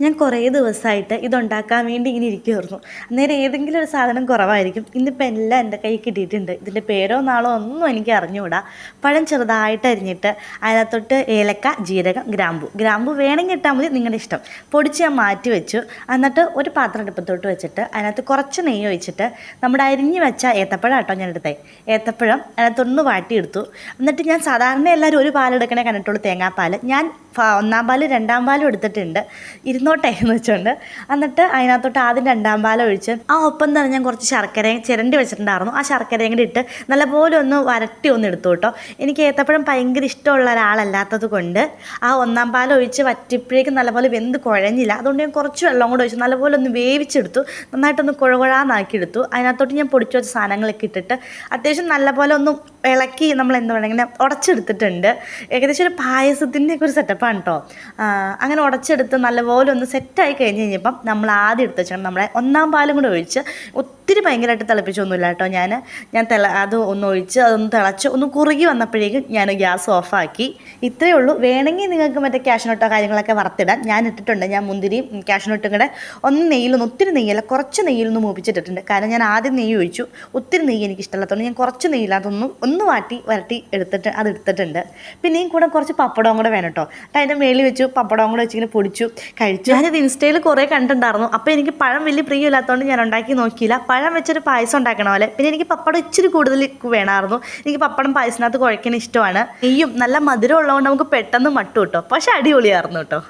ഞാൻ കുറേ ദിവസമായിട്ട് ഇതുണ്ടാക്കാൻ വേണ്ടി ഇങ്ങനെ ഇരിക്കുമായിരുന്നു. അന്നേരം ഏതെങ്കിലും ഒരു സാധനം കുറവായിരിക്കും. ഇന്നിപ്പോൾ എല്ലാം എൻ്റെ കയ്യിൽ കിട്ടിയിട്ടുണ്ട്. ഇതിൻ്റെ പേരോ നാളോ ഒന്നും എനിക്ക് അറിഞ്ഞുകൂടാ. പഴം ചെറുതായിട്ട് അരിഞ്ഞിട്ട് അതിനകത്തോട്ട് ഏലക്ക, ജീരകം, ഗ്രാമ്പു വേണമെങ്കിൽ ഇട്ടാൽ മതി, നിങ്ങളുടെ ഇഷ്ടം. പൊടിച്ച് ഞാൻ മാറ്റി വെച്ചു. എന്നിട്ട് ഒരു പാത്രം അടുപ്പത്തോട്ട് വെച്ചിട്ട് അതിനകത്ത് കുറച്ച് നെയ്യ് ഒഴിച്ചിട്ട് നമ്മുടെ അരിഞ്ഞ് വെച്ച ഏത്തപ്പഴം കേട്ടോ ഞാൻ എടുത്തേ. ഏത്തപ്പഴം അതിനകത്തൊന്ന് വാട്ടിയെടുത്തു. എന്നിട്ട് ഞാൻ സാധാരണ എല്ലാവരും ഒരു പാലെടുക്കണേ കണ്ടിട്ടുള്ളൂ, തേങ്ങാപ്പാൽ. ഞാൻ ഒന്നാം പാലും രണ്ടാം പാലും എടുത്തിട്ടുണ്ട്, ഇരുന്നോട്ടെ എന്ന് വെച്ചുകൊണ്ട്. എന്നിട്ട് അതിനകത്തോട്ട് ആദ്യം രണ്ടാം പാലം ഒഴിച്ച് ഒപ്പം തന്നെ ഞാൻ കുറച്ച് ശർക്കരയും ചിരണ്ടി വെച്ചിട്ടുണ്ടായിരുന്നു. ആ ശർക്കരയും കൂടി ഇട്ട് നല്ലപോലെ ഒന്ന് വരട്ടി ഒന്ന് എടുത്തു കേട്ടോ. എനിക്ക് ഏത്തപ്പഴം ഭയങ്കര ഇഷ്ടമുള്ള ഒരാളല്ലാത്തത് കൊണ്ട് ആ ഒന്നാം പാലം ഒഴിച്ച് വറ്റിപ്പോഴേക്കും നല്ലപോലെ വെന്ത് കുഴഞ്ഞില്ല. അതുകൊണ്ട് ഞാൻ കുറച്ച് വെള്ളം കൂടെ ഒഴിച്ച് നല്ലപോലെ ഒന്ന് വേവിച്ചെടുത്തു. നന്നായിട്ടൊന്ന് കുഴകുഴാന്നാക്കിയെടുത്തു. അതിനകത്തോട്ട് ഞാൻ പൊടിച്ചു വെച്ച സാധനങ്ങളൊക്കെ ഇട്ടിട്ട് അത്യാവശ്യം നല്ലപോലെ ഒന്ന് ഇളക്കി നമ്മൾ എന്താ പറയുക ഇങ്ങനെ ഉടച്ചെടുത്തിട്ടുണ്ട്. ഏകദേശം ഒരു പായസത്തിൻ്റെയൊക്കെ ഒരു സെറ്റപ്പാണ് കേട്ടോ. അങ്ങനെ ഉടച്ചെടുത്ത് നല്ലപോലെ ഒന്ന് സെറ്റായി കഴിഞ്ഞ് കഴിഞ്ഞപ്പം നമ്മൾ ആദ്യം എടുത്ത് വെച്ചാൽ നമ്മളെ ഒന്നാം പാലും കൂടെ ഒഴിച്ച് ഒത്തിരി ഭയങ്കരമായിട്ട് തിളപ്പിച്ചൊന്നുമില്ല കേട്ടോ. ഞാൻ അത് ഒന്ന് ഒഴിച്ച് അതൊന്ന് തിളച്ച് ഒന്ന് കുറുകി വന്നപ്പോഴേക്കും ഞാൻ ഗ്യാസ് ഓഫാക്കി. ഇത്രയേ ഉള്ളൂ. വേണമെങ്കിൽ നിങ്ങൾക്ക് മറ്റേ കാഷ്നട്ടോ കാര്യങ്ങളൊക്കെ വറുത്തിടാൻ ഞാൻ ഇട്ടിട്ടുണ്ട്. ഞാൻ മുന്തിരിയും കാഷ്നട്ടും കൂടെ ഒത്തിരി നെയ്യല്ല, കുറച്ച് നെയ്യിലൊന്ന് മൂപ്പിച്ചിട്ടിട്ടുണ്ട്. കാരണം ഞാൻ ആദ്യം നെയ്യ് ഒഴിച്ചു. ഒത്തിരി നെയ്യ് എനിക്ക് ഇഷ്ടമല്ലാത്തതുകൊണ്ട് ഞാൻ കുറച്ച് നെയ്യില്ലാതൊന്നും ഒന്ന് വരട്ടി എടുത്തിട്ടുണ്ട്. പിന്നെയും കൂടെ കുറച്ച് പപ്പടവും കൂടെ വേണം കേട്ടോ. അതിൻ്റെ മേളിൽ വെച്ചു, പപ്പടവും കൂടെ വെച്ചിങ്ങനെ പൊടിച്ചു കഴിച്ചു. ഞാനിത് ഇൻസ്റ്റയിൽ കുറേ കണ്ടിട്ടുണ്ടായിരുന്നു. അപ്പോൾ എനിക്ക് പഴം വലിയ പ്രിയമില്ലാത്തതുകൊണ്ട് ഞാൻ ഉണ്ടാക്കി നോക്കിയില്ല. പഴം വെച്ചൊരു പായസം ഉണ്ടാക്കണ പോലെ. പിന്നെ എനിക്ക് പപ്പടം ഇച്ചിരി കൂടുതൽ വേണമായിരുന്നു. എനിക്ക് പപ്പടം പായസത്തിനകത്ത് കുഴക്കാൻ ഇഷ്ടമാണ്. നെയ്യും നല്ല മധുരം ഉള്ളതുകൊണ്ട് നമുക്ക് പെട്ടെന്ന് മട്ടു കിട്ടും. പക്ഷെ അടിപൊളിയായിരുന്നു കേട്ടോ.